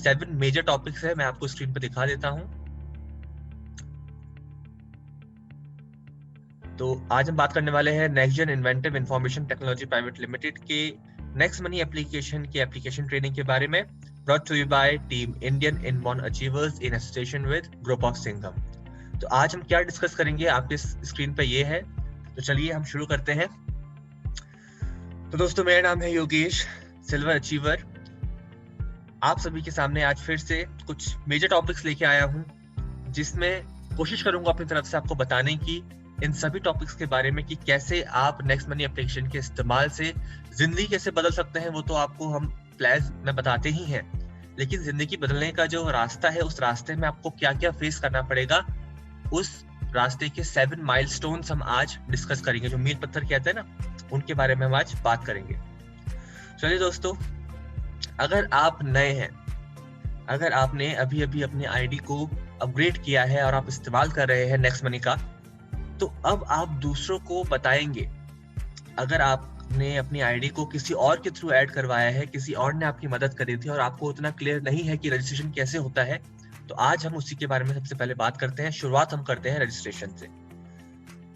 7 major topics है, मैं आपको स्क्रीन पर दिखा देता हूं। तो आज हम बात करने वाले हैं next gen inventive information technology private limited के नेक्स्ट मनी एप्लीकेशन की एप्लीकेशन ट्रेनिंग के बारे में, brought to you by team Indian inborn achievers in association with group of Singham. तो आज हम क्या डिस्कस करेंगे आपके स्क्रीन पे ये है, तो चलिए हम शुरू करते हैं। तो दोस्तों, मेरा नाम है योगेश, सिल्वर अचीवर। आप सभी के सामने आज फिर से कुछ मेजर टॉपिक्स लेके आया हूं, जिसमें कोशिश करूंगा अपनी तरफ से आपको बताने की इन सभी टॉपिक्स के बारे में कि कैसे आप नेक्स्ट मनी एप्लीकेशन के इस्तेमाल से जिंदगी कैसे बदल सकते हैं। वो तो आपको हम प्लान्स में बताते ही हैं, लेकिन जिंदगी बदलने का जो रास्ता है, उस रास्ते में आपको क्या क्या फेस करना पड़ेगा, उस रास्ते के 7 माइलस्टोन्स हम आज डिस्कस करेंगे। जो मील पत्थर कहते हैं ना, उनके बारे में हम आज बात करेंगे। चलिए दोस्तों, अगर आप नए हैं, अगर आपने अभी अभी अपने आईडी को अपग्रेड किया है और आप इस्तेमाल कर रहे हैं नेक्स्ट मनी का, तो अब आप दूसरों को बताएंगे। अगर आपने अपनी आईडी को किसी और के थ्रू ऐड करवाया है, किसी और ने आपकी मदद करी थी और आपको उतना क्लियर नहीं है कि रजिस्ट्रेशन कैसे होता है, तो आज हम उसी के बारे में सबसे पहले बात करते हैं। शुरुआत हम करते हैं रजिस्ट्रेशन से।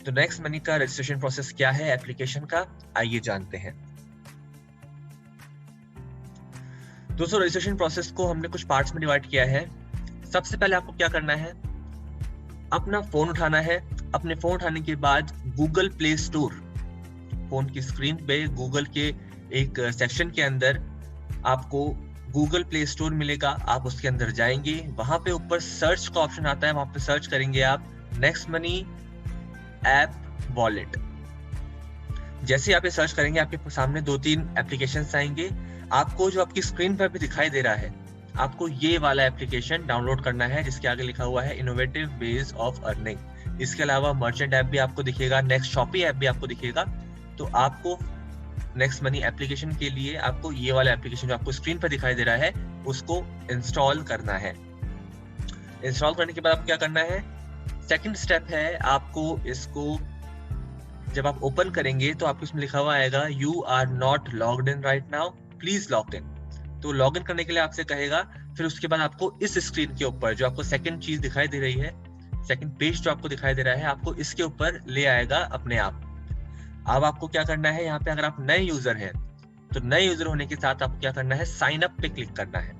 तो नेक्स्ट मनी का रजिस्ट्रेशन प्रोसेस क्या है एप्लीकेशन का, आइए जानते हैं। दोस्तों, रजिस्ट्रेशन प्रोसेस को हमने कुछ पार्ट्स में डिवाइड किया है। सबसे पहले आपको क्या करना है, अपना फोन उठाना है। अपने फोन उठाने के बाद गूगल प्ले स्टोर, फोन की स्क्रीन पे गूगल के एक सेक्शन के अंदर आपको गूगल प्ले स्टोर मिलेगा। आप उसके अंदर जाएंगे, वहां पे ऊपर सर्च का ऑप्शन आता है, वहां पे सर्च करेंगे आप नेक्स्ट मनी ऐप वॉलेट। जैसे आप ये सर्च करेंगे, आपके सामने 2-3 एप्लीकेशंस आएंगे। आपको जो आपकी स्क्रीन पर भी दिखाई दे रहा है, आपको ये वाला एप्लीकेशन डाउनलोड करना है, जिसके आगे लिखा हुआ है इनोवेटिव वेज ऑफ अर्निंग। इसके अलावा मर्चेंट ऐप भी आपको दिखेगा, नेक्स्ट शॉपी ऐप भी आपको दिखेगा। तो आपको नेक्स्ट मनी एप्लीकेशन के लिए आपको ये वाला एप्लीकेशन जो आपको स्क्रीन पर दिखाई दे रहा है, उसको इंस्टॉल करना है। इंस्टॉल करने के बाद आपको क्या करना है, सेकंड स्टेप है, आपको इसको जब आप ओपन करेंगे तो आपको इसमें लिखा हुआ आएगा you are not logged in right now, please log in. तो लॉग इन करने के लिए आपसे कहेगा। फिर उसके बाद आपको इस स्क्रीन के ऊपर जो आपको सेकंड चीज दिखाई दे रही है, सेकंड पेज जो आपको दिखाई दे रहा है, आपको इसके ऊपर ले आएगा अपने आप। अब आपको क्या करना है, यहाँ पे अगर आप नए यूजर हैं, तो नए यूजर होने के साथ आपको क्या करना है, साइन अप पे क्लिक करना है।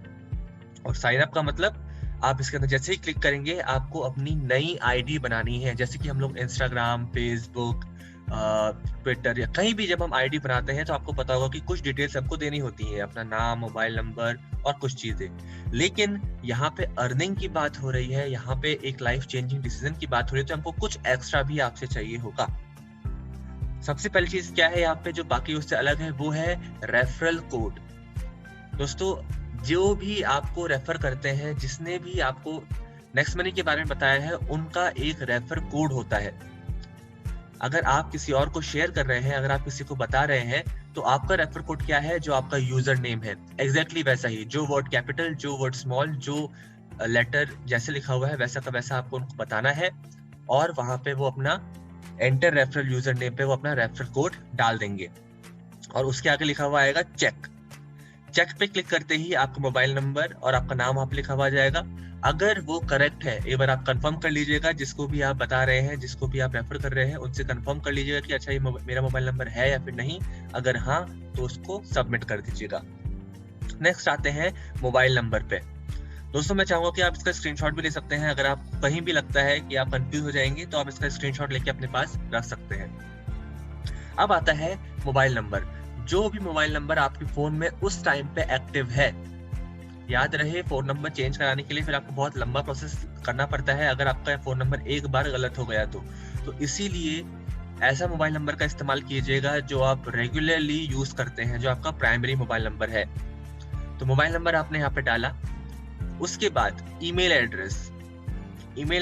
और साइन अप का मतलब, आप इसके अंदर जैसे ही क्लिक करेंगे, आपको अपनी नई आईडी बनानी है। जैसे कि हम लोग इंस्टाग्राम, फेसबुक, ट्विटर या कहीं भी जब हम आईडी बनाते हैं, तो आपको पता होगा कि कुछ डिटेल्स हमको देनी होती है, अपना नाम, मोबाइल नंबर और कुछ चीजें। लेकिन यहाँ पे अर्निंग की बात हो रही है, यहाँ पे एक लाइफ चेंजिंग डिसीजन की बात हो रही है, तो हमको कुछ एक्स्ट्रा भी आपसे चाहिए होगा। सबसे पहली चीज क्या है यहाँ पे जो बाकी उससे अलग है, वो है रेफरल कोड। दोस्तों, जो भी आपको रेफर करते हैं, जिसने भी आपको नेक्स्ट मनी के बारे में बताया है, उनका एक रेफर कोड होता है। अगर आप किसी और को शेयर कर रहे हैं, अगर आप किसी को बता रहे हैं, तो आपका रेफर कोड क्या है, जो आपका यूजर नेम है, एग्जैक्टली वैसा ही, जो वर्ड कैपिटल, जो वर्ड स्मॉल, जो लेटर जैसे लिखा हुआ है, वैसा का वैसा आपको उनको बताना है। और वहां पे वो अपना एंटर रेफरल यूजर नेम पे वो अपना रेफर कोड डाल देंगे। और उसके आगे लिखा हुआ आएगा चेक। चेक पे क्लिक करते ही आपका मोबाइल नंबर और आपका नाम वहां पे लिखा हुआ जाएगा। अगर वो करेक्ट है, एक बार आप कंफर्म कर लीजिएगा, जिसको भी आप बता रहे हैं, जिसको भी आप रेफर कर रहे हैं, उनसे कंफर्म कर लीजिएगा कि अच्छा ये मेरा मोबाइल नंबर है या फिर नहीं। अगर हाँ, तो उसको सबमिट कर दीजिएगा। नेक्स्ट आते हैं मोबाइल नंबर पे। दोस्तों, मैं चाहूंगा कि आप इसका स्क्रीनशॉट भी ले सकते हैं। अगर आपको कहीं भी लगता है कि आप कंफ्यूज हो जाएंगे, तो आप इसका स्क्रीनशॉट लेके अपने पास रख सकते हैं। अब आता है मोबाइल नंबर। जो भी मोबाइल नंबर आपके फोन में उस टाइम पे एक्टिव है, याद रहे, फोन नंबर चेंज कराने के लिए फिर आपको बहुत लंबा प्रोसेस करना पड़ता है अगर आपका फोन नंबर एक बार गलत हो गया तो इसीलिए ऐसा मोबाइल नंबर का इस्तेमाल कीजिएगा जो आप रेगुलरली यूज करते हैं, जो आपका प्राइमरी मोबाइल नंबर है। तो मोबाइल नंबर आपने यहाँ पे डाला। उसके बाद ईमेल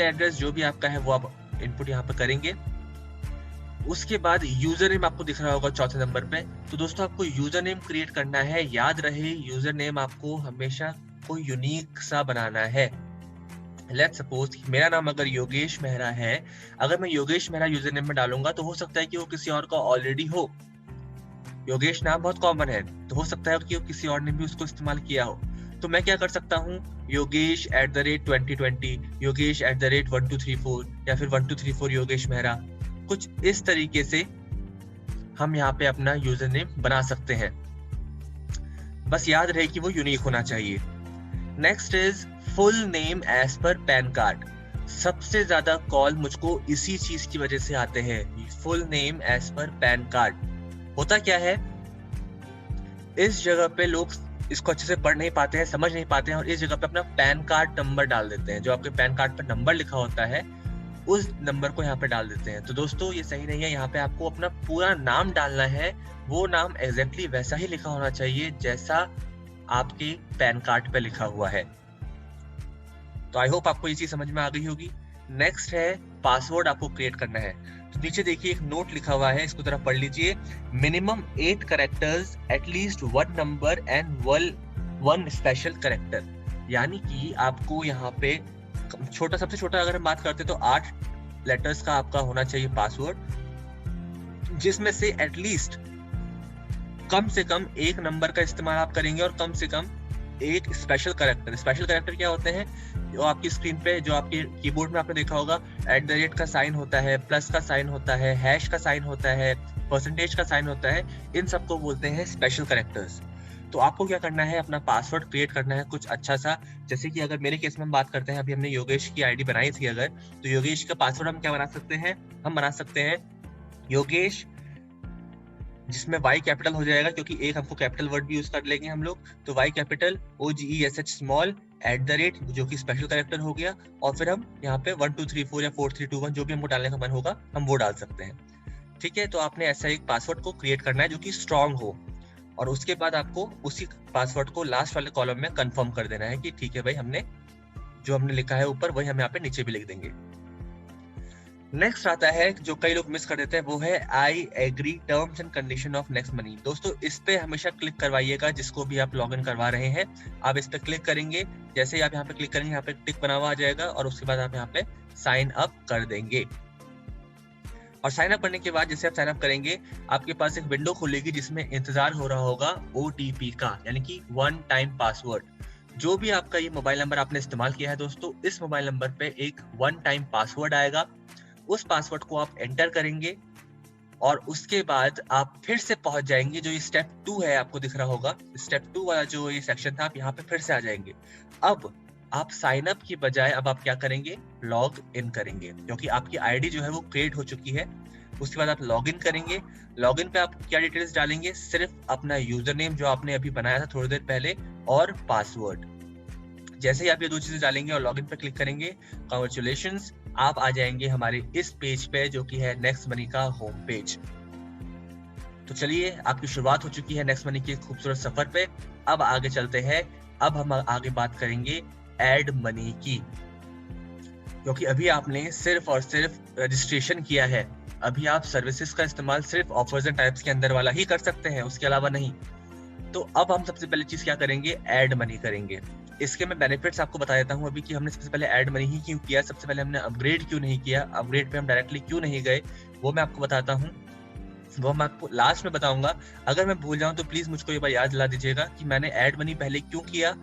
एड्रेस जो भी आपका है वो आप इनपुट यहाँ पे करेंगे। उसके बाद यूजर नेम आपको दिख रहा होगा चौथे नंबर पे। तो दोस्तों, आपको यूजर नेम क्रिएट करना है। याद रहे, यूजर नेम आपको हमेशा कोई यूनिक सा बनाना है। लेट्स सपोज मेरा नाम अगर योगेश मेहरा है, अगर मैं योगेश मेहरा यूजर नेम में डालूंगा तो हो सकता है कि वो किसी और का ऑलरेडी हो। योगेश नाम बहुत कॉमन है, तो हो सकता है कि वो किसी और ने भी उसको इस्तेमाल किया हो। तो मैं क्या कर सकता हूँ, yogesh@2020, yogesh@1234 या फिर 1234 योगेश मेहरा, कुछ इस तरीके से हम यहाँ पे अपना यूजर नेम बना सकते हैं। बस याद रहे कि वो यूनिक होना चाहिए। Next is full name as per PAN card. सबसे ज्यादा कॉल मुझको इसी चीज की वजह से आते हैं, full name as per PAN card. होता क्या है, इस जगह पे लोग इसको अच्छे से पढ़ नहीं पाते हैं, समझ नहीं पाते हैं, और इस जगह पे अपना पैन कार्ड नंबर डाल देते हैं। जो आपके पैन कार्ड पर नंबर लिखा होता है उस नंबर को यहाँ पे डाल देते हैं। तो दोस्तों ये सही नहीं है। यहाँ पे आपको अपना पूरा नाम डालना है, वो नाम एग्जैक्टली वैसा ही लिखा होना चाहिए जैसा आपके पैन कार्ड पे लिखा हुआ है। तो आई होप आपको ये चीज समझ में आ गई होगी। नेक्स्ट है पासवर्ड आपको क्रिएट करना है। तो नीचे देखिए एक नोट लिखा हुआ है, इसको जरा पढ़ लीजिए। Minimum 8 characters, at least 1 number and 1 special character. यानी कि आपको यहाँ पे छोटा, सबसे छोटा अगर हम बात करते तो 8 लेटर्स का आपका होना चाहिए पासवर्ड, जिसमें से एटलीस्ट कम से कम 1 नंबर का इस्तेमाल आप करेंगे और कम से कम 1 स्पेशल कैरेक्टर। स्पेशल कैरेक्टर क्या होते हैं, जो आपकी स्क्रीन पे, जो आपके कीबोर्ड में आपने देखा होगा, @ का साइन होता है, प्लस का साइन होता है, हैश का साइन होता है, परसेंटेज का साइन होता है, इन सबको बोलते हैं स्पेशल कैरेक्टर्स। तो आपको क्या करना है, अपना पासवर्ड क्रिएट करना है कुछ अच्छा सा। जैसे कि अगर मेरे केस में हम बात करते हैं, अभी हमने योगेश की आईडी बनाई थी अगर, तो योगेश का पासवर्ड हम क्या बना सकते हैं, हम बना सकते हैं योगेश, जिसमें Y कैपिटल हो जाएगा, क्योंकि एक हमको कैपिटल वर्ड भी यूज कर लेंगे हम लोग। तो Y कैपिटल OGESH स्मॉल @ जो कि स्पेशल कैरेक्टर हो गया, और फिर हम यहाँ पे 1 2 3 4 या 4 3 2 1 जो भी हमको डालने का मन होगा हम वो डाल सकते हैं। ठीक है, तो आपने ऐसा एक पासवर्ड को क्रिएट करना है जो कि स्ट्रॉन्ग हो, और उसके बाद आपको उसी पासवर्ड को लास्ट वाले कॉलम में कंफर्म कर देना है कि ठीक है भाई, हमने जो हमने लिखा है ऊपर वही हम यहाँ पे नीचे भी लिख देंगे। नेक्स्ट आता है जो कई लोग मिस कर देते हैं, वो है I agree terms and condition of next money. दोस्तों इस पे हमेशा क्लिक करवाइएगा, जिसको भी आप लॉगिन करवा रहे हैं। आप इस पे क्लिक करेंगे, जैसे ही आप यहाँ पे क्लिक करेंगे, यहाँ पे टिक बना हुआ आ जाएगा, और उसके बाद आप यहाँ पे साइन अप कर देंगे। और साइन अप करने के बाद जैसे आप साइन अप करेंगे, आपके पास एक विंडो खुलेगी जिसमें इंतजार हो रहा होगा OTP का, यानी कि 1 टाइम पासवर्ड। जो भी आपका ये मोबाइल नंबर आपने इस्तेमाल किया है दोस्तों, इस मोबाइल नंबर पे एक 1 टाइम पासवर्ड आएगा। उस पासवर्ड को आप एंटर करेंगे, और उसके बाद आप फिर से पहुंच जाएंगे, जो ये स्टेप 2 है आपको दिख रहा होगा, स्टेप 2 वाला जो ये सेक्शन था, आप यहाँ पे फिर से आ जाएंगे। अब आप साइन अप की बजाय अब आप क्या करेंगे, लॉग इन करेंगे, क्योंकि आपकी आईडी जो है वो क्रिएट हो चुकी है। उसके बाद आप लॉग इन करेंगे। लॉग इन पे आप क्या डिटेल्स डालेंगे, सिर्फ अपना यूजर नेम जो आपने अभी बनाया था थोड़ी देर पहले, और पासवर्ड। जैसे ही आप ये 2 चीजें डालेंगे और लॉग इन पे क्लिक करेंगे, कांग्रेचुलेशंस, आप आ जाएंगे हमारे इस पेज पे जो कि है नेक्स्ट मनी का होम पेज। तो चलिए, आपकी शुरुआत हो चुकी है नेक्स्ट मनी के खूबसूरत सफर पे। अब आगे चलते हैं। अब हम आगे बात करेंगे ऐड मनी की, क्योंकि अभी आपने सिर्फ और सिर्फ रजिस्ट्रेशन किया है। अभी आप सर्विसेज का इस्तेमाल सिर्फ ऑफर्स एंड टाइप्स के अंदर वाला ही कर सकते हैं, उसके अलावा नहीं। तो अब हम सबसे पहले चीज क्या करेंगे, ऐड मनी करेंगे। इसके मैं बेनिफिट्स आपको बता देता हूँ अभी कि हमने सबसे पहले ऐड मनी ही क्यों किया, सबसे पहले हमने अपग्रेड क्यों नहीं किया, अपग्रेड पे हम डायरेक्टली क्यों नहीं गए, वो मैं आपको बताता हूँ। वो मैं आपको लास्ट में बताऊंगा। अगर मैं भूल जाऊं तो प्लीज मुझको ये बात याद दिला दीजिएगा कि मैंने ऐड मनी पहले क्यों किया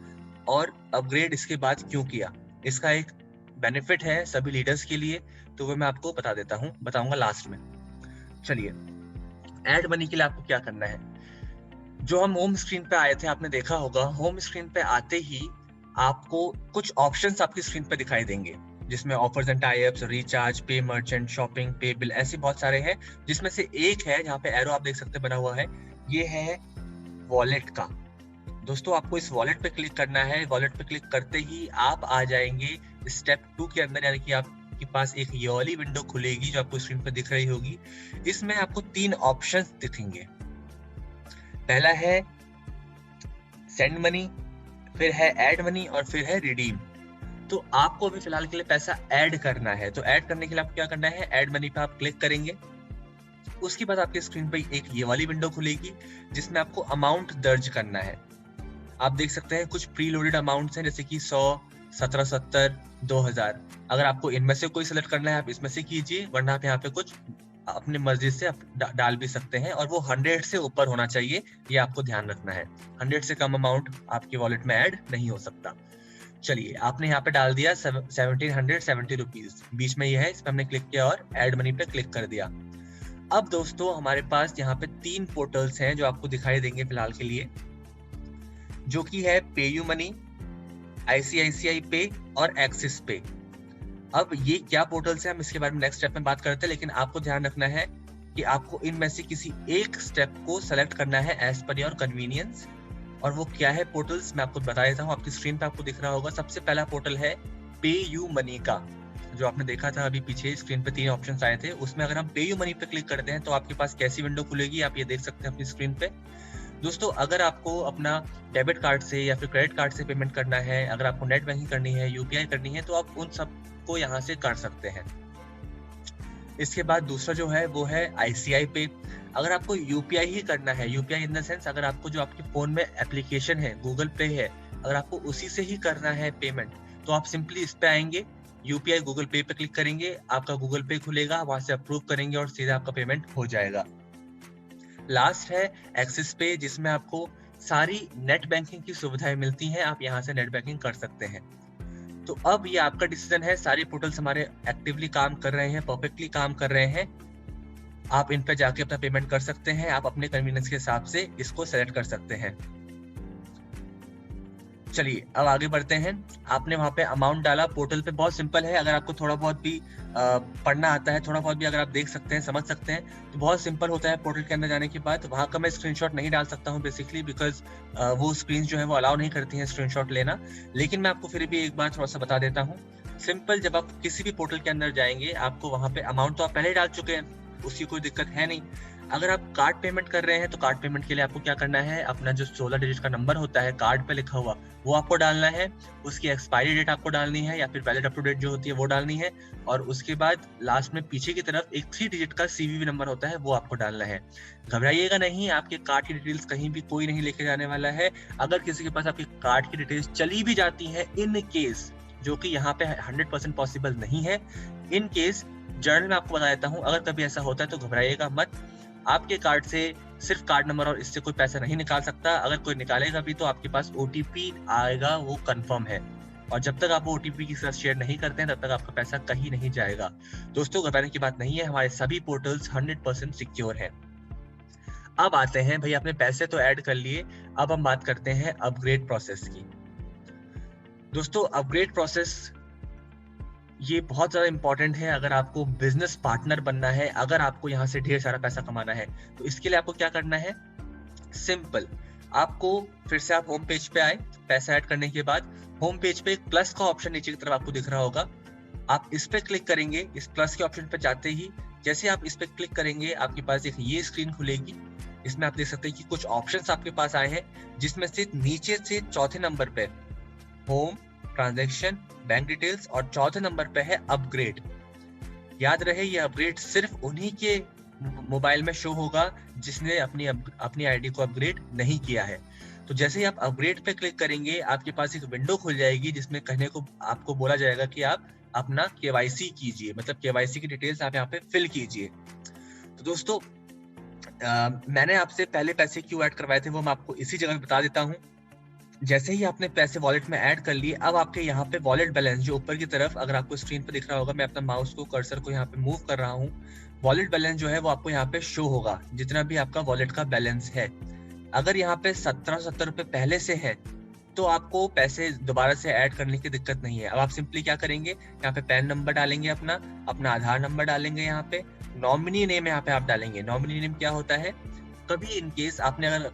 और अपग्रेड इसके बाद क्यों किया। इसका एक बेनिफिट है सभी लीडर्स के लिए, तो वो मैं आपको बताऊंगा लास्ट में। चलिए, ऐड मनी के लिए आपको क्या करना है। जो हम होम स्क्रीन पे आए थे, आपने देखा होगा, होम स्क्रीन पे आते ही आपको कुछ ऑप्शंस आपकी स्क्रीन पे दिखाई देंगे, जिसमें offers and tie ups, recharge, पे मर्चेंट, शॉपिंग, पे बिल, ऐसे बहुत सारे हैं। जिसमें से एक है जहाँ पे एरो आप देख सकते बना हुआ है, ये है वॉलेट का। दोस्तों आपको इस वॉलेट पे क्लिक करना है। वॉलेट पे क्लिक करते ही आप आ जाएंगे स्टेप 2 के अंदर, यानी कि आपके पास एक ये वाली विंडो खुलेगी जो आपको स्क्रीन पे दिख रही होगी। इसमें आपको 3 ऑप्शंस दिखेंगे। पहला है सेंड मनी, फिर है ऐड मनी, और फिर है रिडीम। तो आपको अभी फिलहाल के लिए पैसा ऐड करना है, तो ऐड करने के लिए आपको क्या करना है, ऐड मनी पे आप क्लिक करेंगे। उसके बाद आपके स्क्रीन पे एक ये वाली विंडो खुलेगी जिसमें आपको अमाउंट दर्ज करना है। आप देख सकते हैं कुछ प्री लोडेड अमाउंट्स हैं, जैसे कि 100, 1770, 2000। अगर आपको इनमें से कोई सिलेक्ट करना है आप इसमें से कीजिए, वरना आप यहाँ पे कुछ अपनी मर्जी से आप डाल भी सकते हैं, और वो 100 से ऊपर होना चाहिए, ये आपको ध्यान रखना है। 100 से कम अमाउंट आपके वॉलेट में ऐड नहीं हो सकता। चलिए, आपने यहाँ पे डाल दिया 1770 रुपीज, बीच में ये है, इस पर हमने क्लिक किया और ऐड मनी पे क्लिक कर दिया। अब दोस्तों हमारे पास यहाँ पे 3 पोर्टल्स हैं जो आपको दिखाई देंगे फिलहाल के लिए, जो कि है पेयू मनी, ICICI पे और एक्सिस पे। अब ये क्या पोर्टल्स हैं, हम इसके बारे में नेक्स्ट स्टेप में बात करते हैं, लेकिन आपको ध्यान रखना है कि आपको इनमें से किसी एक स्टेप को सेलेक्ट करना है एज पर योर कन्वीनियंस। और वो क्या है पोर्टल्स, मैं आपको बता देता हूँ। आपकी स्क्रीन पे आपको दिख रहा होगा, सबसे पहला पोर्टल है पे यू मनी का, जो आपने देखा था अभी पीछे स्क्रीन पे 3 ऑप्शंस आए थे। उसमें अगर हम पे यू मनी पे क्लिक करते हैं तो आपके पास कैसी विंडो खुलेगी, आप ये देख सकते हैं अपनी स्क्रीन पे। दोस्तों, अगर आपको अपना डेबिट कार्ड से या फिर क्रेडिट कार्ड से पेमेंट करना है, अगर आपको नेट बैंकिंग करनी है, यूपीआई करनी है, तो आप उन सब को यहाँ से कर सकते हैं। इसके बाद दूसरा जो है वो है ICI पे। अगर आपको यूपीआई ही करना है, यूपीआई इन द सेंस अगर आपको जो आपके फोन में एप्लीकेशन है गूगल पे है, अगर आपको उसी से ही करना है पेमेंट, तो आप सिंपली इस पे आएंगे, यूपीआई गूगल पे पे क्लिक करेंगे, आपका गूगल पे खुलेगा, वहां से अप्रूव करेंगे और सीधा आपका पेमेंट हो जाएगा। लास्ट है एक्सिस पे, जिसमें आपको सारी नेट बैंकिंग की सुविधाएं मिलती हैं, आप यहाँ से नेट बैंकिंग कर सकते हैं। तो अब ये आपका डिसीजन है, सारे पोर्टल्स हमारे एक्टिवली काम कर रहे हैं, परफेक्टली काम कर रहे हैं, आप इन पे जाके अपना पेमेंट कर सकते हैं, आप अपने कन्वीनियंस के हिसाब से इसको सेलेक्ट कर सकते हैं। चलिए अब आगे बढ़ते हैं। आपने वहां पे अमाउंट डाला, पोर्टल पे बहुत सिंपल है, अगर आपको थोड़ा बहुत भी पढ़ना आता है, थोड़ा बहुत भी अगर आप देख सकते हैं, समझ सकते हैं, तो बहुत सिंपल होता है। पोर्टल के अंदर जाने के बाद वहां का मैं स्क्रीनशॉट नहीं डाल सकता हूं बेसिकली, बिकॉज वो स्क्रीन जो है वो अलाउ नहीं करती है स्क्रीनशॉट लेना, लेकिन मैं आपको फिर भी एक बार थोड़ा सा बता देता हूँ। सिंपल, जब आप किसी भी पोर्टल के अंदर जाएंगे, आपको वहां पे अमाउंट तो आप पहले ही डाल चुके हैं, उसकी कोई दिक्कत है नहीं। अगर आप कार्ड पेमेंट कर रहे हैं तो कार्ड पेमेंट के लिए आपको क्या करना है, अपना जो 16 डिजिट का नंबर होता है कार्ड पे लिखा हुआ, वो आपको डालना है, उसकी एक्सपायरी डेट आपको डालनी है या फिर वैलिड अप टू डेट जो होती है वो डालनी है, और उसके बाद लास्ट में पीछे की तरफ एक 3 डिजिट का CVV नंबर होता है, वो आपको डालना है। घबराइएगा नहीं, आपके कार्ड की डिटेल्स कहीं भी कोई नहीं लेके जाने वाला है। अगर किसी के पास आपकी कार्ड की डिटेल्स चली भी जाती है, इन केस, जो कि यहाँ पे 100% पॉसिबल नहीं है, इन केस जर्नल में आपको बता देता हूँ, अगर कभी ऐसा होता है तो घबराइएगा मत। आपके कार्ड से सिर्फ कार्ड नंबर और इससे कोई पैसा नहीं निकाल सकता, अगर कोई निकालेगा भी तो आपके पास OTP आएगा, वो कंफर्म है, और जब तक आप OTP की साथ शेयर नहीं करते हैं तब तक आपका पैसा कहीं नहीं जाएगा। दोस्तों, घबराने की बात नहीं है, हमारे सभी पोर्टल्स 100% सिक्योर है। अब आते हैं, भाई आपने पैसे तो ऐड कर लिए, अब हम बात करते हैं अपग्रेड प्रोसेस की। दोस्तों, अपग्रेड प्रोसेस ये बहुत ज्यादा इंपॉर्टेंट है अगर आपको बिजनेस पार्टनर बनना है, अगर आपको यहाँ से ढेर सारा पैसा कमाना है, तो इसके लिए आपको क्या करना है, सिंपल, आपको फिर से आप होम पेज पे आए, पैसा ऐड करने के बाद होम पेज पे एक प्लस का ऑप्शन नीचे की तरफ आपको दिख रहा होगा, आप इस पे क्लिक करेंगे। इस प्लस के ऑप्शन पे जाते ही जैसे आप इस पे क्लिक करेंगे, आपके पास एक ये स्क्रीन खुलेगी, इसमें आप देख सकते हैं कि कुछ ऑप्शंस आपके पास आए हैं, जिसमें से नीचे से चौथे नंबर पे होम, ट्रांजैक्शन, बैंक डिटेल्स, और चौथे नंबर पे है अपग्रेड। याद रहे, ये अपग्रेड सिर्फ उन्हीं के मोबाइल में शो होगा जिसने अपनी आईडी को अपग्रेड नहीं किया है। तो जैसे ही आप अपग्रेड पे क्लिक करेंगे, आपके पास एक विंडो खुल जाएगी जिसमें कहने को आपको बोला जाएगा कि आप अपना KYC कीजिए, मतलब KYC की डिटेल्स आप यहाँ पे फिल कीजिए। तो दोस्तों, मैंने आपसे पहले पैसे क्यों ऐड करवाए थे वो मैं आपको इसी जगह बता देता हूँ। जैसे ही आपने पैसे वॉलेट में ऐड कर लिए, अब आपके यहाँ पे वॉलेट बैलेंस जो ऊपर की तरफ, अगर आपको स्क्रीन पे दिख रहा होगा, मैं अपना माउस को, कर्सर को यहाँ पे मूव कर रहा हूँ, वॉलेट बैलेंस जो है वो आपको यहाँ पे शो होगा, जितना भी आपका वॉलेट का बैलेंस है। अगर यहाँ पे 1770 रुपए पहले से है तो आपको पैसे दोबारा से ऐड करने की दिक्कत नहीं है। अब आप सिंपली क्या करेंगे, यहाँ पे पैन नंबर डालेंगे, अपना आधार नंबर डालेंगे, यहाँ पे नॉमिनी नेम यहाँ पे आप डालेंगे। नॉमिनी नेम क्या होता है, कभी इन केस आपने अगर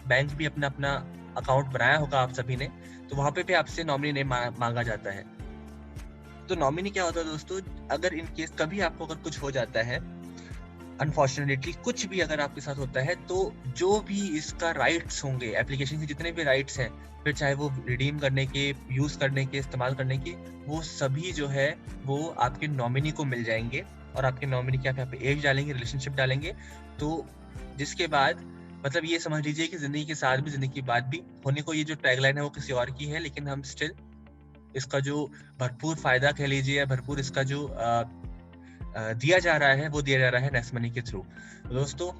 बैंक भी अपना अकाउंट बनाया होगा आप सभी ने, तो वहां पे भी आपसे नॉमिनी नेम मांगा जाता है। तो नॉमिनी क्या होता है दोस्तों, अगर इन केस कभी आपको अगर कुछ हो जाता है, अनफॉर्चुनेटली कुछ भी अगर आपके साथ होता है, तो जो भी इसका राइट्स होंगे, एप्लीकेशन के जितने भी राइट्स हैं, फिर चाहे वो रिडीम करने के, यूज करने के, इस्तेमाल करने के, वो सभी जो है वो आपके नॉमिनी को मिल जाएंगे। और आपके नॉमिनी की आप यहाँ पे एज डालेंगे, रिलेशनशिप डालेंगे, तो जिसके बाद मतलब ये समझ लीजिए कि जिंदगी के साथ भी, जिंदगी के बाद भी होने को, ये जो टैगलाइन है वो किसी और की है, लेकिन हम स्टिल इसका जो भरपूर फायदा कह लीजिए, या भरपूर इसका जो दिया जा रहा है वो दिया जा रहा है नेक्स्ट मनी के थ्रू। दोस्तों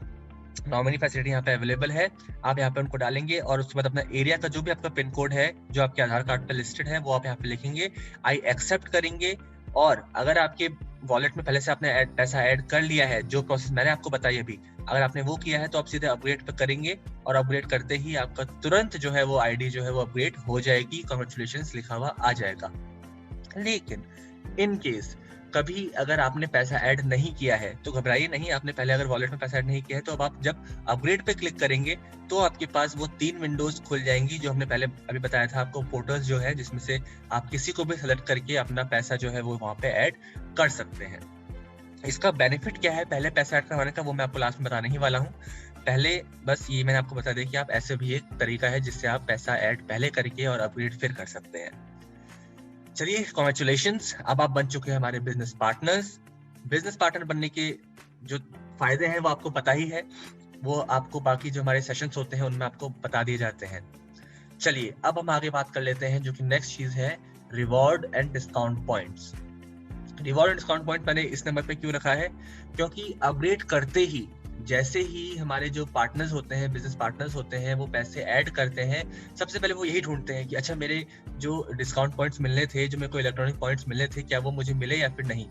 नॉमिनी फैसिलिटी यहाँ पे अवेलेबल है, आप यहाँ पे उनको डालेंगे और उसके बाद अपना एरिया का जो भी आपका पिन कोड है जो आपके आधार कार्ड पे लिस्टेड है वो आप यहाँ पे लिखेंगे, आई एक्सेप्ट करेंगे। और अगर आपके वॉलेट में पहले से आपने पैसा ऐड कर लिया है, जो प्रोसेस मैंने आपको बताई अभी, अगर आपने वो किया है तो आप सीधे अपग्रेड पे करेंगे और अपग्रेड करते ही आपका तुरंत जो है वो आईडी जो है वो अपग्रेड हो जाएगी, कांग्रेचुलेशंस लिखा हुआ आ जाएगा। लेकिन इन केस कभी अगर आपने पैसा ऐड नहीं किया है तो घबराइए नहीं, आपने पहले अगर वॉलेट में पैसा ऐड नहीं किया है तो अब आप जब अपग्रेड पे क्लिक करेंगे तो आपके पास वो 3 विंडोज खुल जाएंगी जो हमने पहले अभी बताया था आपको, पोर्टल्स जो है जिसमें से आप किसी को भी सेलेक्ट करके अपना पैसा जो है वो वहां पे ऐड कर सकते हैं। इसका बेनिफिट क्या है पहले पैसा ऐड करवाने का, वो मैं आपको लास्ट में बताने ही वाला हूँ। पहले बस ये मैंने आपको बता दिया कि आप ऐसे भी एक तरीका है जिससे आप पैसा ऐड पहले करके और अपग्रेड फिर कर सकते हैं। चलिए कॉन्ग्रेचुलेशंस, अब आप बन चुके हैं हमारे बिजनेस पार्टनर्स। बिजनेस पार्टनर बनने के जो फायदे हैं वो आपको पता ही है, वो आपको बाकी जो हमारे सेशंस होते हैं उनमें आपको बता दिए जाते हैं। चलिए अब हम आगे बात कर लेते हैं जो कि नेक्स्ट चीज है, reward and discount points. Reward and discount point मैंने इस नंबर पे क्यों रखा है, क्योंकि अपग्रेड करते ही जैसे ही हमारे जो पार्टनर्स होते हैं, बिजनेस पार्टनर्स होते हैं, वो पैसे ऐड करते हैं, सबसे पहले वो यही ढूंढते हैं कि अच्छा मेरे जो डिस्काउंट पॉइंट्स मिलने थे, जो मेरे को इलेक्ट्रॉनिक पॉइंट्स मिलने थे, क्या वो मुझे मिले या फिर नहीं।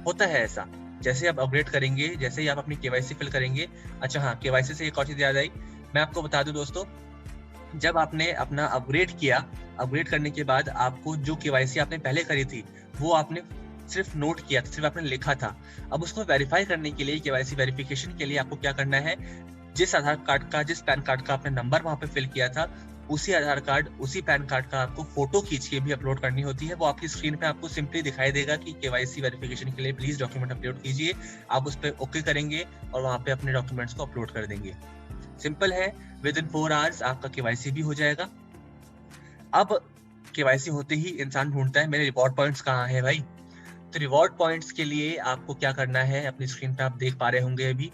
होता है ऐसा, जैसे आप अपग्रेड करेंगे, जैसे ही आप अपनी केवाईसी फिल करेंगे। अच्छा हाँ, केवाईसी से एक और चीज याद आई, मैं आपको बता दूं दोस्तों, जब आपने अपना अपग्रेड किया, अपग्रेड करने के बाद आपको जो केवाईसी आपने पहले करी थी वो आपने सिर्फ नोट किया था, सिर्फ आपने लिखा था। अब उसको वेरीफाई करने के लिए, केवाईसी वेरिफिकेशन के लिए आपको क्या करना है, जिस आधार कार्ड का, जिस पैन कार्ड का आपने नंबर वहां पे फिल किया था, उसी आधार कार्ड, उसी पैन कार्ड का आपको फोटो खींच के भी अपलोड करनी होती है। वो आपकी स्क्रीन पे आपको सिंपली दिखाई देगा कि केवाईसी वेरिफिकेशन के लिए प्लीज डॉक्यूमेंट अपलोड कीजिए। आप उस पर ओके करेंगे और वहां पे अपने डॉक्यूमेंट्स को अपलोड कर देंगे। सिंपल है, विद इन 4 आवर्स आपका केवाईसी भी हो जाएगा। अब केवाईसी होते ही इंसान ढूंढता है मेरे रिवॉर्ड पॉइंट्स कहाँ है भाई। तो रिवॉर्ड पॉइंट्स के लिए आपको क्या करना है, अपनी स्क्रीन पे आप देख पा रहे होंगे अभी,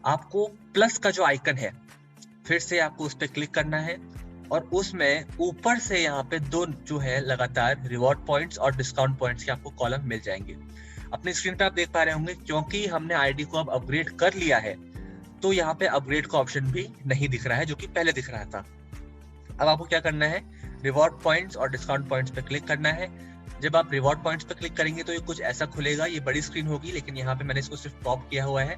आपको प्लस का जो आइकन है फिर से आपको उस पर क्लिक करना है और उसमें ऊपर से यहाँ पे 2 जो है लगातार रिवॉर्ड पॉइंट्स और डिस्काउंट पॉइंट्स के आपको कॉलम मिल जाएंगे। अपनी स्क्रीन पे आप देख पा रहे होंगे, क्योंकि हमने आईडी को अब अपग्रेड कर लिया है तो यहाँ पे अपग्रेड का ऑप्शन भी नहीं दिख रहा है जो कि पहले दिख रहा था। अब आपको क्या करना है, रिवॉर्ड पॉइंट्स और डिस्काउंट पॉइंट्स पे क्लिक करना है। जब आप रिवॉर्ड पॉइंट्स पे क्लिक करेंगे तो ये कुछ ऐसा खुलेगा, ये बड़ी स्क्रीन होगी लेकिन यहाँ पे मैंने इसको सिर्फ टॉप किया हुआ है।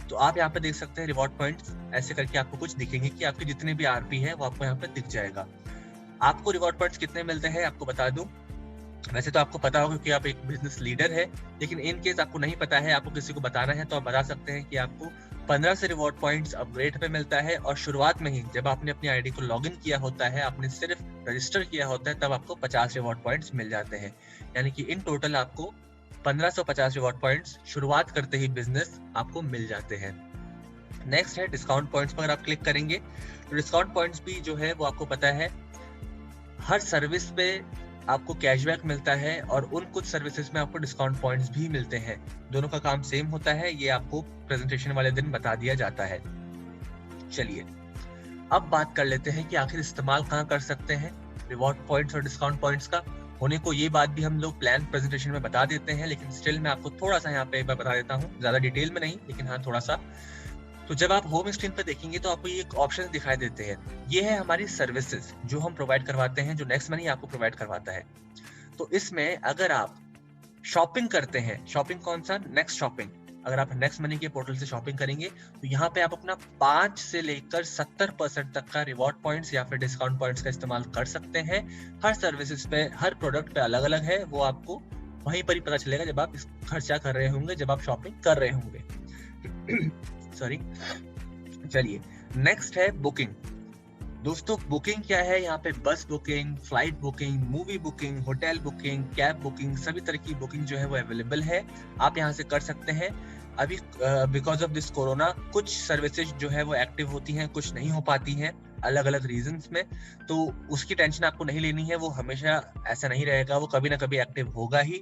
तो आप यहाँ पे देख सकते हैं रिवॉर्ड पॉइंट्स ऐसे करके आपको कुछ दिखेंगे कि आपके जितने भी आरपी है वो आपको यहाँ पे दिख जाएगा। आपको रिवॉर्ड पॉइंट्स कितने मिलते हैं आपको बता दूं, वैसे तो आपको पता होगा कि आप एक बिजनेस लीडर है, लेकिन इन केस आपको नहीं पता है, आपको किसी को बताना है तो आप बता सकते हैं कि आपको 15 से रिवॉर्ड पॉइंट्स अपग्रेड पे मिलता है। और शुरुआत में ही जब आपने अपनी आईडी को लॉगिन किया होता है, आपने सिर्फ रजिस्टर किया होता है, तब आपको 50 रिवॉर्ड पॉइंट्स मिल जाते हैं। यानी कि इन टोटल आपको 1550 रिवॉर्ड पॉइंट्स शुरुआत करते ही बिजनेस आपको मिल जाते हैं। नेक्स्ट है डिस्काउंट पॉइंट्स पर अगर आप क्लिक करेंगे तो डिस्काउंट पॉइंट्स भी जो है वो आपको पता है, हर सर्विस पे आपको कैशबैक मिलता है और उन कुछ सर्विसेज में आपको डिस्काउंट पॉइंट्स भी मिलते हैं। दोनों का काम सेम होता है, ये आपको प्रेजेंटेशन वाले दिन बता दिया जाता है। चलिए अब बात कर लेते हैं कि आखिर इस्तेमाल कहाँ कर सकते हैं रिवॉर्ड पॉइंट्स और डिस्काउंट पॉइंट्स का। होने को ये बात भी हम लोग प्लान प्रेजेंटेशन में बता देते हैं, लेकिन स्टिल मैं आपको थोड़ा सा यहाँ पे एक बार बता देता हूँ, ज्यादा डिटेल में नहीं लेकिन हाँ थोड़ा सा। तो जब आप होम स्क्रीन पर देखेंगे तो आपको ये ऑप्शन दिखाई देते हैं, ये है हमारी सर्विसेज जो हम प्रोवाइड करवाते हैं, जो नेक्स्ट मनी आपको प्रोवाइड करवाता है। तो इसमें अगर आप शॉपिंग करते हैं, शॉपिंग कौन सा, नेक्स्ट शॉपिंग, अगर आप नेक्स्ट मनी के पोर्टल से शॉपिंग करेंगे तो यहाँ पे आप अपना 5 से लेकर 70% तक का रिवॉर्ड पॉइंट्स या फिर डिस्काउंट पॉइंट्स का इस्तेमाल कर सकते हैं। हर सर्विसेज पे, हर प्रोडक्ट पे अलग अलग है, वो आपको वहीं पर ही पता चलेगा जब आप खर्चा कर रहे होंगे, जब आप शॉपिंग कर रहे होंगे। सॉरी। चलिए नेक्स्ट है बुकिंग। दोस्तों बुकिंग क्या है, यहाँ पे बस booking, flight booking, movie booking, hotel booking, cab booking, सभी तरह की बुकिंग जो है वो अवेलेबल है, आप यहाँ से कर सकते हैं। अभी बिकॉज ऑफ दिस कोरोना कुछ सर्विसेज जो है वो एक्टिव होती हैं, कुछ नहीं हो पाती हैं अलग अलग रीजंस में, तो उसकी टेंशन आपको नहीं लेनी है, वो हमेशा ऐसा नहीं रहेगा, वो कभी ना कभी एक्टिव होगा ही।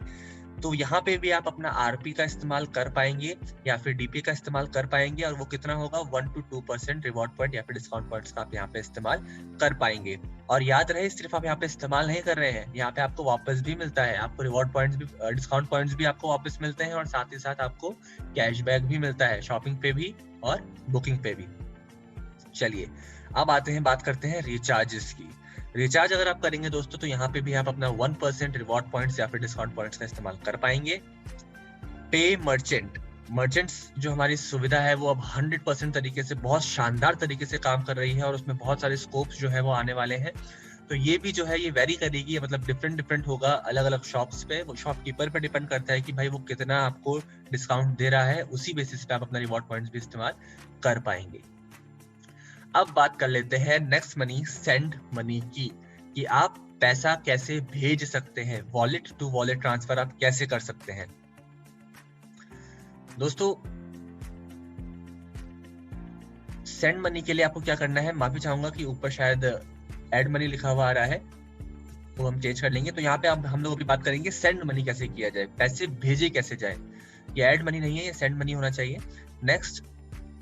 तो यहाँ पे भी आप अपना आरपी का इस्तेमाल कर पाएंगे या फिर डीपी का इस्तेमाल कर पाएंगे, और वो कितना होगा 1 to 2% रिवॉर्ड पॉइंट या फिर डिस्काउंट पॉइंट्स का आप यहाँ पे इस्तेमाल कर पाएंगे। और याद रहे, सिर्फ आप यहाँ पे इस्तेमाल नहीं कर रहे हैं, यहाँ पे आपको वापस भी मिलता है, आपको रिवॉर्ड पॉइंट्स भी, डिस्काउंट पॉइंट्स भी आपको वापस मिलते हैं, और साथ ही साथ आपको कैशबैक भी मिलता है शॉपिंग पे भी और बुकिंग पे भी। चलिए अब आते हैं, बात करते हैं रिचार्जेस की। रिचार्ज अगर आप करेंगे दोस्तों, तो यहाँ पे भी आप अपना 1% रिवॉर्ड पॉइंट्स या फिर डिस्काउंट पॉइंट्स का इस्तेमाल कर पाएंगे। पे मर्चेंट्स जो हमारी सुविधा है वो अब 100% तरीके से, बहुत शानदार तरीके से काम कर रही है, और उसमें बहुत सारे स्कोप्स जो है वो आने वाले हैं। तो ये भी जो है ये वेरी करेगी, मतलब डिफरेंट होगा अलग अलग शॉप्स पे, वो शॉपकीपर पे डिपेंड करता है कि भाई वो कितना आपको डिस्काउंट दे रहा है, उसी बेसिस पे आप अपना रिवॉर्ड पॉइंट्स भी इस्तेमाल कर पाएंगे। अब बात कर लेते हैं नेक्स्ट मनी, सेंड मनी की, कि आप पैसा कैसे भेज सकते हैं, वॉलेट टू वॉलेट ट्रांसफर आप कैसे कर सकते हैं। दोस्तों सेंड मनी के लिए आपको क्या करना है, माफी चाहूंगा कि ऊपर शायद एड मनी लिखा हुआ आ रहा है, तो हम चेंज कर लेंगे। तो यहाँ पे अब हम लोग अभी बात करेंगे सेंड मनी कैसे किया जाए, पैसे भेजे कैसे जाए। ये एड मनी नहीं है, ये सेंड मनी होना चाहिए। नेक्स्ट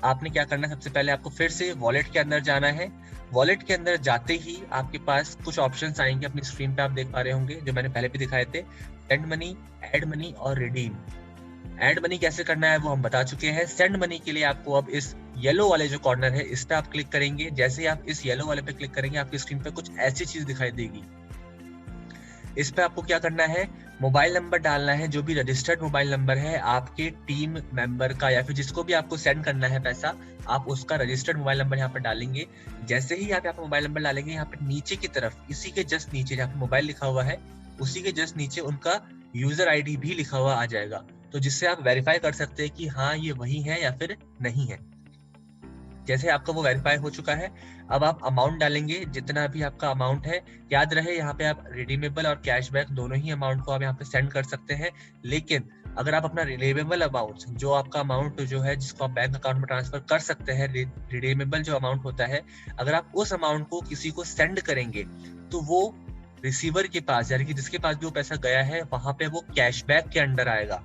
आपने क्या करना है, सबसे पहले आपको फिर से वॉलेट के अंदर जाना है। वॉलेट के अंदर जाते ही आपके पास कुछ ऑप्शंस आएंगे, अपनी स्क्रीन पे आप देख पा रहे होंगे, जो मैंने पहले भी दिखाए थे, सेंड मनी, एड मनी और रिडीम। एड मनी कैसे करना है वो हम बता चुके हैं। सेंड मनी के लिए आपको अब इस येलो वाले जो कॉर्नर है इस पे आप क्लिक करेंगे। जैसे ही आप इस येलो वाले पे क्लिक करेंगे, आपकी स्क्रीन पे कुछ ऐसी चीज दिखाई देगी। इस पे आपको क्या करना है, मोबाइल नंबर डालना है, जो भी रजिस्टर्ड मोबाइल नंबर है आपके टीम मेंबर का, या फिर जिसको भी आपको सेंड करना है पैसा, आप उसका रजिस्टर्ड मोबाइल नंबर यहाँ पर डालेंगे। जैसे ही आप यहाँ पे मोबाइल नंबर डालेंगे, यहाँ पे नीचे की तरफ, इसी के जस्ट नीचे जहाँ पे मोबाइल लिखा हुआ है, उसी के जस्ट नीचे उनका यूजर आईडी भी लिखा हुआ आ जाएगा, तो जिससे आप वेरीफाई कर सकते हैं कि हाँ ये वही है या फिर नहीं है। जैसे आपका वो वेरीफाई हो चुका है, अब आप अमाउंट डालेंगे, जितना भी आपका अमाउंट है। याद रहे यहाँ पे आप रिडीमेबल और कैशबैक दोनों ही अमाउंट को आप यहाँ पे सेंड कर सकते हैं, लेकिन अगर आप अपना रिडीमेबल अमाउंट, जो आपका अमाउंट जो है जिसको आप बैंक अकाउंट में ट्रांसफर कर सकते हैं, रिडीमेबल जो अमाउंट होता है, अगर आप उस अमाउंट को किसी को सेंड करेंगे, तो वो रिसीवर के पास, यानी कि जिसके पास भी वो पैसा गया है, वहां पे वो कैशबैक के अंडर आएगा।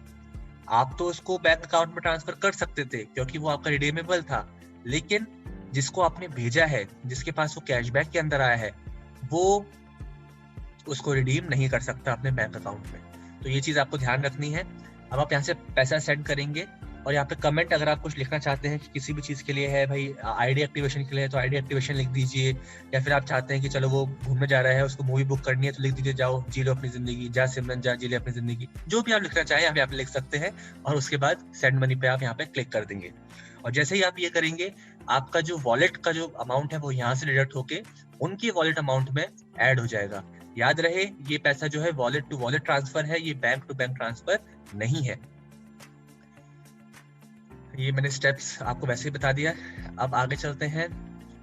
आप तो उसको बैंक अकाउंट में ट्रांसफर कर सकते थे क्योंकि वो आपका रिडीमेबल था, लेकिन जिसको आपने भेजा है, जिसके पास वो कैशबैक के अंदर आया है, वो उसको रिडीम नहीं कर सकता अपने बैंक अकाउंट में। तो ये चीज आपको ध्यान रखनी है। अब आप यहाँ से पैसा सेंड करेंगे, और यहाँ पे कमेंट अगर आप कुछ लिखना चाहते हैं कि किसी भी चीज के लिए है, भाई आईडी एक्टिवेशन के लिए है तो आईडी एक्टिवेशन लिख दीजिए, या फिर आप चाहते हैं कि चलो वो घूमने जा रहा है, उसको मूवी बुक करनी है, तो लिख दीजिए जाओ जी लो अपनी जिंदगी, जा सिमरन जा जी ले अपनी जिंदगी। जो भी आप लिखना चाहें आप यहाँ पे लिख सकते हैं, और उसके बाद सेंड मनी पे आप यहाँ पे क्लिक कर देंगे। और जैसे ही आप ये करेंगे, आपका जो वॉलेट का जो अमाउंट है वो यहाँ से डिडक्ट होके उनकी वॉलेट अमाउंट में ऐड हो जाएगा। याद रहे, ये पैसा जो है वॉलेट टू वॉलेट ट्रांसफर है, ये बैंक टू बैंक ट्रांसफर नहीं है। ये मैंने स्टेप्स आपको वैसे ही बता दिया। अब आगे चलते हैं,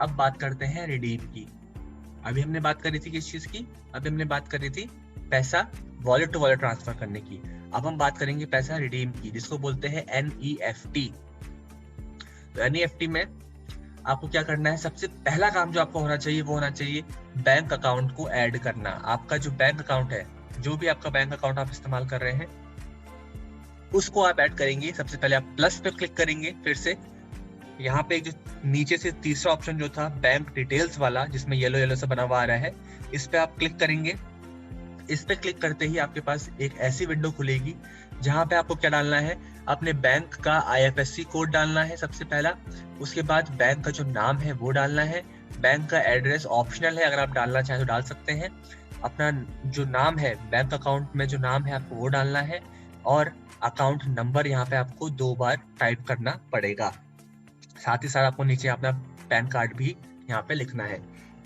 अब बात करते हैं रिडीम की। अभी हमने बात करी थी किस चीज की, अभी हमने बात करी थी पैसा वॉलेट टू वॉलेट ट्रांसफर करने की। अब हम बात करेंगे पैसा रिडीम की, जिसको बोलते हैं NEFT। तो NEFT में आपको क्या करना है, सबसे पहला काम जो आपको होना चाहिए वो होना चाहिए बैंक अकाउंट को ऐड करना। आपका जो बैंक अकाउंट है, जो भी आपका बैंक अकाउंट आप इस्तेमाल कर रहे हैं, उसको आप ऐड करेंगे। सबसे पहले आप प्लस पे क्लिक करेंगे, फिर से यहाँ पे जो नीचे से तीसरा ऑप्शन जो था बैंक डिटेल्स वाला, जिसमें येलो येलो से बना हुआ आ रहा है, इस पे आप क्लिक करेंगे। इस पे क्लिक करते ही आपके पास एक ऐसी विंडो खुलेगी जहाँ पे आपको क्या डालना है, अपने बैंक का IFSC कोड डालना है सबसे पहला। उसके बाद बैंक का जो नाम है वो डालना है। बैंक का एड्रेस ऑप्शनल है, अगर आप डालना चाहें तो डाल सकते हैं। अपना जो नाम है, बैंक अकाउंट में जो नाम है आपको वो डालना है, और अकाउंट नंबर यहाँ पे आपको 2 बार टाइप करना पड़ेगा। साथ ही साथ आपको नीचे अपना पैन कार्ड भी यहाँ पे लिखना है।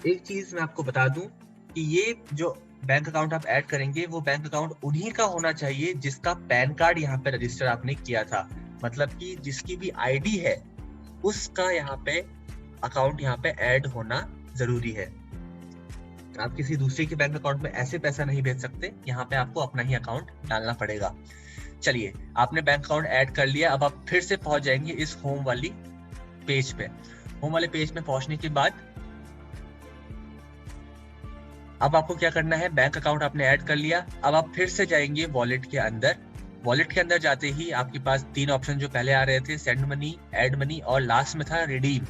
एक चीज मैं आपको बता दूं कि ये जो बैंक अकाउंट आप ऐड करेंगे, वो बैंक अकाउंट उन्हीं का होना चाहिए जिसका पैन कार्ड यहाँ पे रजिस्टर आपने किया था। मतलब कि जिसकी भी आईडी है उसका यहाँ पे अकाउंट यहाँ पे ऐड होना जरूरी है। आप किसी दूसरे के बैंक अकाउंट में ऐसे पैसा नहीं भेज सकते, यहाँ पे आपको अपना ही अकाउंट डालना पड़ेगा। चलिए, आपने बैंक अकाउंट ऐड कर लिया। अब आप फिर से पहुंच जाएंगे इस होम वाली पेज पे। होम वाले पेज में पहुंचने के बाद अब आपको क्या करना है, बैंक अकाउंट आपने ऐड कर लिया। अब आप फिर से जाएंगे वॉलेट के अंदर, वॉलेट के अंदर जाते ही आपके पास 3 ऑप्शन जो पहले आ रहे थे, सेंड मनी, ऐड मनी और लास्ट में था रिडीम।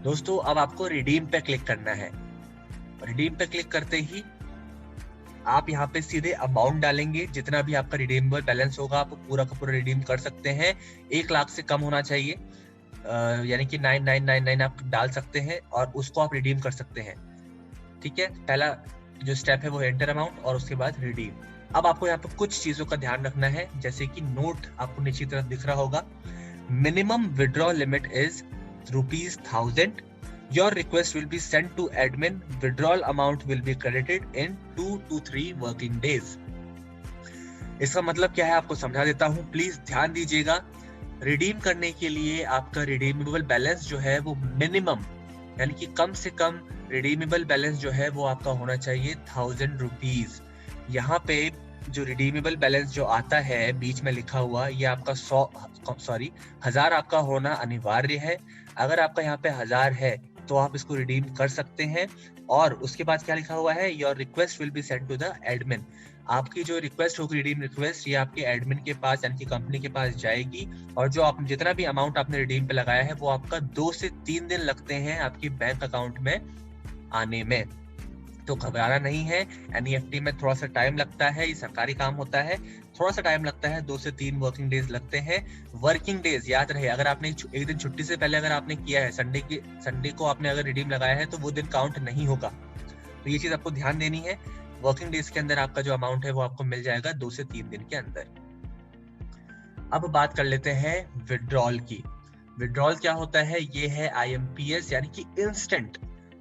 दोस्तों अब आपको रिडीम पे क्लिक करना है। रिडीम पे क्लिक करते ही आप यहाँ पे सीधे अमाउंट डालेंगे, जितना भी आपका रिडीमेबल बैलेंस होगा आप पूरा का पूरा रिडीम कर सकते हैं। 1 लाख से कम होना चाहिए, यानी कि 9999 आप डाल सकते हैं और उसको आप रिडीम कर सकते हैं। ठीक है, पहला जो स्टेप है वो एंटर अमाउंट और उसके बाद रिडीम। अब आपको यहाँ पे कुछ चीजों का ध्यान रखना है, जैसे कि नोट आपको नीचे की तरफ दिख रहा होगा, minimum withdraw limit is ₹1000. Your request will be sent to admin. Withdrawal amount will be credited in 2 to 3 working days. इसका मतलब क्या है आपको समझा देता हूँ, प्लीज ध्यान दीजिएगा। रिडीम करने के लिए आपका रिडीमेबल बैलेंस जो है वो मिनिमम, यानी कि कम से कम रिडीमेबल बैलेंस जो है वो आपका होना चाहिए ₹1000। यहाँ पे जो रिडीमेबल बैलेंस जो आता है बीच में लिखा हुआ, ये आपका 1000 आपका होना अनिवार्य है। अगर आपका यहाँ पे 1000 है तो आप इसको रिडीम कर सकते हैं। और उसके बाद क्या लिखा हुआ है, your request will be send to the admin. आपकी जो रिक्वेस्ट होगी, रिडीम रिक्वेस्ट, ये आपके एडमिन के पास यानी कि कंपनी के पास जाएगी। और जो आप जितना भी अमाउंट आपने रिडीम पे लगाया है वो आपका 2 से 3 दिन लगते हैं आपकी बैंक अकाउंट में आने में। तो घबराना नहीं है, एनईएफटी में थोड़ा सा टाइम लगता है, ये सरकारी काम होता है, थोड़ा सा टाइम लगता है, 2 से 3 वर्किंग डेज लगते हैं। वर्किंग डेज याद रहे, अगर आपने एक दिन छुट्टी से पहले अगर आपने किया है, संडे को आपने अगर रिडीम लगाया है तो वो दिन काउंट नहीं होगा। तो ये चीज आपको ध्यान देनी है। वर्किंग डेज के अंदर आपका जो अमाउंट है वो आपको मिल जाएगा 2 से 3 दिन के अंदर। अब बात कर लेते हैं विड्रॉल की। विड्रॉल क्या होता है, ये है IMPS यानी कि इंस्टेंट।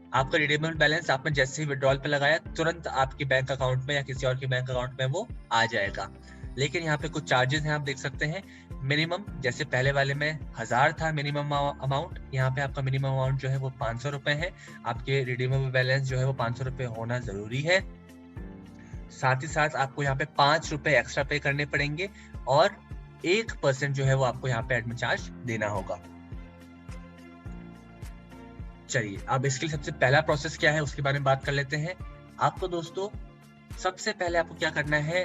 आपका रिडीमेबल बैलेंस आपने जैसे ही विड्रॉल पे लगाया तुरंत आपके बैंक अकाउंट में या किसी और के बैंक अकाउंट में वो आ जाएगा। लेकिन यहाँ पे कुछ चार्जेस हैं, आप देख सकते हैं। मिनिमम, जैसे पहले वाले में 1000 था मिनिमम अमाउंट, यहाँ पे आपका मिनिमम अमाउंट जो है वो 500 रुपए है। आपके रिडीमेबल बैलेंस जो है वो 500 रुपए होना जरूरी है। साथ ही साथ आपको यहाँ पे 5 रुपए एक्स्ट्रा पे करने पड़ेंगे और 1% जो है वो आपको यहाँ पे एडमिन चार्ज देना होगा। चलिए अब इसके लिए सबसे पहला प्रोसेस क्या है उसके बारे में बात कर लेते हैं। आपको दोस्तों सबसे पहले आपको क्या करना है,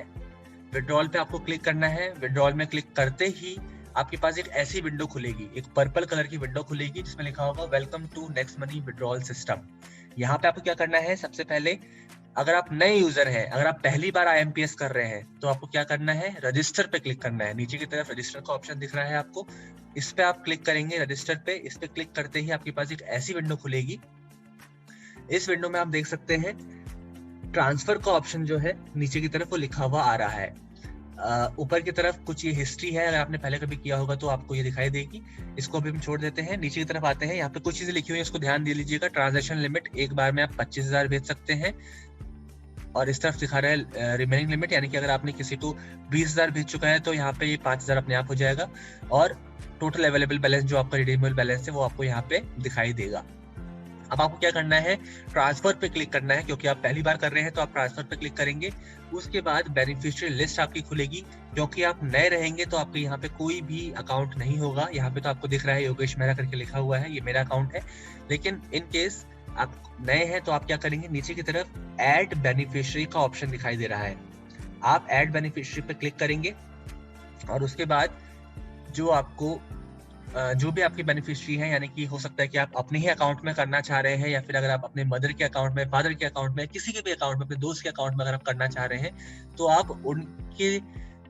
विड्रॉल पे आपको क्लिक करना है। विड्रॉल में क्लिक करते ही आपके पास एक ऐसी विंडो खुलेगी, एक पर्पल कलर की विंडो खुलेगी जिसमें लिखा होगा welcome to next money withdrawal system. यहाँ पे आपको क्या करना है, सबसे पहले अगर आप नए यूजर हैं, अगर आप पहली बार IMPS कर रहे हैं तो आपको क्या करना है, रजिस्टर पे क्लिक करना है। नीचे की तरफ रजिस्टर का ऑप्शन दिख रहा है आपको, इस पे आप क्लिक करेंगे रजिस्टर पे। इस पे क्लिक करते ही आपके पास एक ऐसी विंडो खुलेगी। इस विंडो में आप देख सकते हैं ट्रांसफर का ऑप्शन जो है नीचे की तरफ वो लिखा हुआ आ रहा है। ऊपर की तरफ कुछ ये हिस्ट्री है, अगर आपने पहले कभी किया होगा तो आपको ये दिखाई देगी। इसको अभी हम छोड़ देते हैं, नीचे की तरफ आते हैं। यहाँ पे कुछ चीजें लिखी हुई है, उसको ध्यान दे लीजिएगा। ट्रांजैक्शन लिमिट, एक बार में आप 25,000 भेज सकते हैं। और इस तरफ दिखा रहा है रिमेनिंग लिमिट, यानी कि अगर आपने किसी को 20,000 भेज चुका है तो यहाँ पे ये 5,000 अपने आप हो जाएगा। और टोटल अवेलेबल बैलेंस जो आपका रिडीमेबल बैलेंस है वो आपको यहाँ पे दिखाई देगा। अब आपको क्या करना है, ट्रांसफर पे क्लिक करना है, क्योंकि आप पहली बार कर रहे हैं तो आप ट्रांसफर पे क्लिक करेंगे। उसके बाद बेनिफिशियरी लिस्ट आपकी खुलेगी। क्योंकि आप नए रहेंगे तो आपके यहाँ पे कोई भी अकाउंट नहीं होगा। यहाँ पे तो आपको दिख रहा है योगेश मेहरा करके लिखा हुआ है, ये मेरा अकाउंट है। लेकिन इन केस आप नए हैं तो आप क्या करेंगे, नीचे की तरफ ऐड बेनिफिशियरी का ऑप्शन दिखाई दे रहा है, आप ऐड बेनिफिशियरी पे क्लिक करेंगे। और उसके बाद जो भी आपके बेनिफिशियरी हैं, यानी कि हो सकता है कि आप अपने ही अकाउंट में करना चाह रहे हैं, या फिर अगर आप अपने मदर के अकाउंट में, फादर के अकाउंट में, किसी के भी अकाउंट में, अपने दोस्त के अकाउंट में अगर आप करना चाह रहे हैं तो आप उनके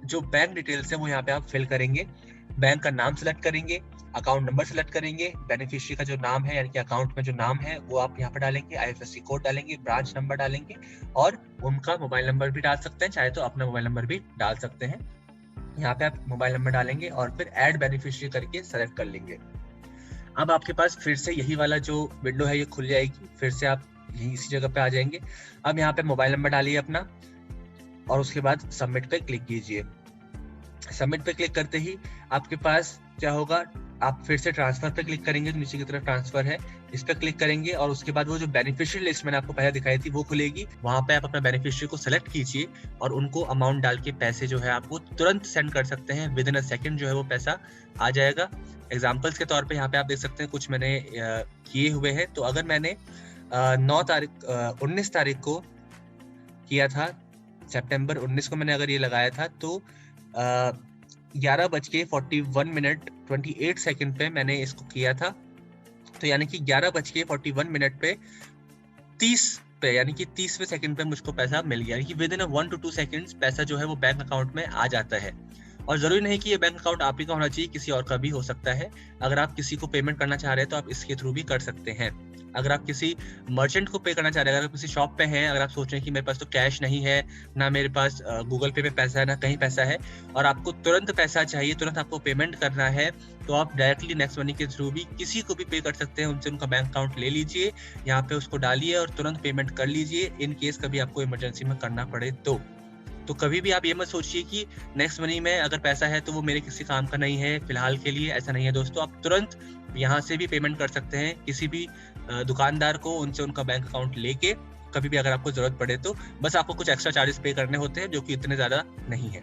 जो बैंक डिटेल्स है वो यहाँ पे आप फिल करेंगे। बैंक का नाम सेलेक्ट करेंगे, अकाउंट नंबर सेलेक्ट करेंगे, बेनिफिशियरी का जो नाम है यानी कि अकाउंट में जो नाम है वो आप यहाँ पे डालेंगे, IFSC कोड डालेंगे, ब्रांच नंबर डालेंगे और उनका मोबाइल नंबर भी डाल सकते हैं, चाहे तो अपना मोबाइल नंबर भी डाल सकते हैं। यहाँ पे आप मोबाइल नंबर डालेंगे और फिर ऐड बेनिफिशियरी करके सेलेक्ट कर लेंगे। अब आपके पास फिर से यही वाला जो विंडो है ये खुल जाएगी, फिर से आप यही इसी जगह पे आ जाएंगे। अब यहाँ पे मोबाइल नंबर डालिए अपना और उसके बाद सबमिट पे क्लिक कीजिए। सबमिट पे क्लिक करते ही आपके पास क्या होगा, आप फिर से ट्रांसफर पे क्लिक करेंगे तो नीचे की तरफ ट्रांसफर है, इस पे क्लिक करेंगे और उसके बाद वो जो बेनिफिशियरी लिस्ट मैंने आपको पहले दिखाई थी वो खुलेगी। वहां पे आप अपना बेनिफिशियरी को सेलेक्ट कीजिए और उनको अमाउंट डाल के पैसे जो है आपको तुरंत सेंड कर सकते हैं, विद इन अ सेकंड जो है वो पैसा आ जाएगा। एग्जाम्पल्स के तौर पे यहाँ पे आप देख सकते हैं कुछ मैंने किए हुए हैं। तो अगर मैंने 19 तारीख को किया था, सितंबर 19 को मैंने अगर ये लगाया था तो 11:41 पे मैंने इसको किया था। तो यानी कि 11:41 पे 30 पे यानी कि 30वें सेकंड पे मुझको पैसा मिल गया, यानी कि विद इन 1 to 2 सेकंड्स पैसा जो है वो बैंक अकाउंट में आ जाता है। और जरूरी नहीं कि ये बैंक अकाउंट आप ही का होना चाहिए, किसी और का भी हो सकता है। अगर आप किसी को पेमेंट करना चाह रहे हैं तो आप इसके थ्रू भी कर सकते हैं। अगर आप किसी मर्चेंट को पे करना चाह रहे हैं, अगर आप किसी शॉप पे हैं, अगर आप सोच रहे हैं कि मेरे पास तो कैश नहीं है, ना मेरे पास गूगल पे में पैसा है, ना कहीं पैसा है, और आपको तुरंत पैसा चाहिए, तुरंत आपको पेमेंट करना है, तो आप डायरेक्टली नेक्स्ट मनी के थ्रू भी किसी को भी पे कर सकते हैं। उनसे उनका बैंक अकाउंट ले लीजिए, यहाँ पे उसको डालिए और तुरंत पेमेंट कर लीजिए, इन केस कभी आपको इमरजेंसी में करना पड़े तो कभी भी आप ये मत सोचिए कि नेक्स्ट मनी में अगर पैसा है तो वो मेरे किसी काम का नहीं है फिलहाल के लिए। ऐसा नहीं है दोस्तों, आप तुरंत यहाँ से भी पेमेंट कर सकते हैं किसी भी दुकानदार को, उनसे उनका बैंक अकाउंट लेके कभी भी अगर आपको जरूरत पड़े तो। बस आपको कुछ एक्स्ट्रा चार्जेस पे करने होते हैं जो कि इतने ज्यादा नहीं है।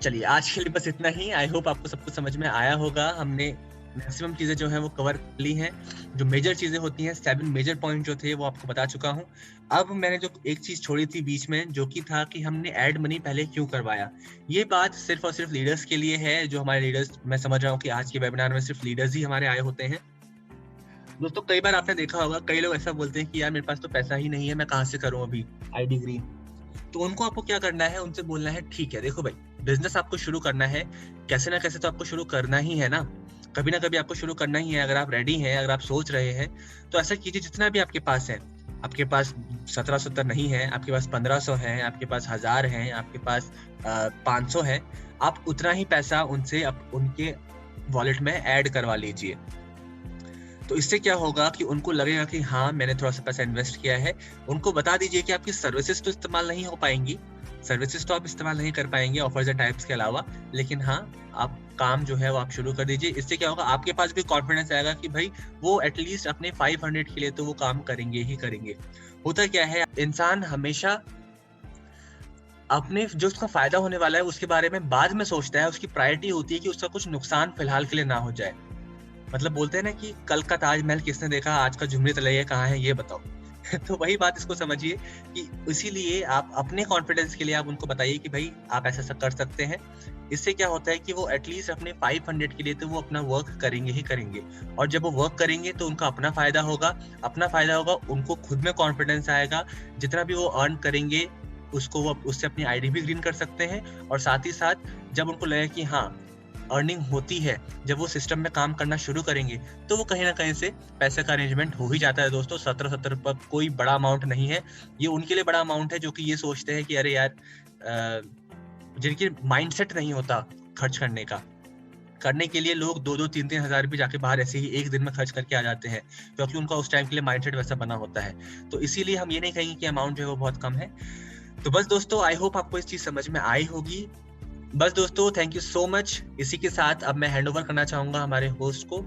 चलिए आज के लिए बस इतना ही। आई होप आपको सब कुछ समझ में आया होगा। हमने मैक्सिमम चीजें जो है वो कवर कर ली हैं। जो मेजर चीजें होती हैं, 7 मेजर पॉइंट जो थे वो आपको बता चुका हूँ। अब मैंने जो एक चीज छोड़ी थी बीच में, जो कि था कि हमने ऐड मनी पहले क्यों करवाया। ये बात सिर्फ और सिर्फ लीडर्स के लिए है, जो हमारे लीडर्स, मैं समझ रहा हूँ कि आज के वेबिनार में सिर्फ लीडर्स ही हमारे आए होते हैं। दोस्तों कई बार आपने देखा होगा, कई लोग ऐसा बोलते हैं कि यार मेरे पास तो पैसा ही नहीं है, मैं कहाँ से करूँ अभी आईडी ग्रीन। तो उनको आपको क्या करना है, उनसे बोलना है ठीक है देखो भाई, बिजनेस आपको शुरू करना है, कैसे ना कैसे तो आपको शुरू करना ही है ना, कभी ना कभी आपको शुरू करना ही है। अगर आप रेडी हैं, अगर आप सोच रहे हैं, तो ऐसा कीजिए जितना भी आपके पास है। आपके पास 1770 नहीं है, आपके पास 1500 है, आपके पास 1000 है, आपके पास 500 है, आप उतना ही पैसा उनसे उनके वॉलेट में ऐड करवा लीजिए। तो इससे क्या होगा कि उनको लगेगा कि हाँ मैंने थोड़ा सा पैसा इन्वेस्ट किया है। उनको बता दीजिए कि आपकी सर्विसेज तो इस्तेमाल नहीं हो पाएंगी, सर्विसेज तो आप इस्तेमाल नहीं कर पाएंगे ऑफर्स एंड टाइप्स के अलावा, लेकिन हाँ आप काम जो है वो आप शुरू कर दीजिए। इससे क्या होगा, आपके पास भी कॉन्फिडेंस आएगा कि भाई वो एटलीस्ट अपने 500 के लिए तो वो काम करेंगे ही करेंगे। होता क्या है, इंसान हमेशा अपने जो उसका फायदा होने वाला है उसके बारे में बाद में सोचता है। उसकी प्रायोरिटी होती है कि उसका कुछ नुकसान फिलहाल के लिए ना हो जाए। मतलब बोलते हैं ना कि कल का ताजमहल किसने देखा, आज का झुमरी तलैया कहाँ है ये बताओ। तो वही बात इसको समझिए कि इसीलिए आप अपने कॉन्फिडेंस के लिए आप उनको बताइए कि भाई आप ऐसा कर सकते हैं। इससे क्या होता है कि वो एटलीस्ट अपने 500 के लिए तो वो अपना वर्क करेंगे ही करेंगे। और जब वो वर्क करेंगे तो उनका अपना फायदा होगा, उनको खुद में कॉन्फिडेंस आएगा। जितना भी वो अर्न करेंगे उसको वो उससे अपनी आईडी भी ग्रीन कर सकते हैं। और साथ ही साथ जब उनको लगे कि हाँ अर्निंग होती है, जब वो सिस्टम में काम करना शुरू करेंगे तो वो कहीं ना कहीं से पैसे का अरेंजमेंट हो ही जाता है। दोस्तों 1770 पर कोई बड़ा अमाउंट नहीं है, ये उनके लिए बड़ा अमाउंट है जो कि ये सोचते हैं कि अरे यार जिनकी माइंडसेट नहीं होता खर्च करने के लिए लोग 2-2, 3-3 हजार भी जाके बाहर ऐसे ही एक दिन में खर्च करके आ जाते हैं, क्योंकि उनका उस टाइम के लिए माइंडसेट वैसा बना होता है। तो इसीलिए हम ये नहीं कहेंगे कि अमाउंट जो है वो बहुत कम है। तो बस दोस्तों आई होप आपको इस चीज समझ में आई होगी। बस दोस्तों थैंक यू सो मच। इसी के साथ अब मैं हैंड ओवर करना चाहूंगा हमारे होस्ट को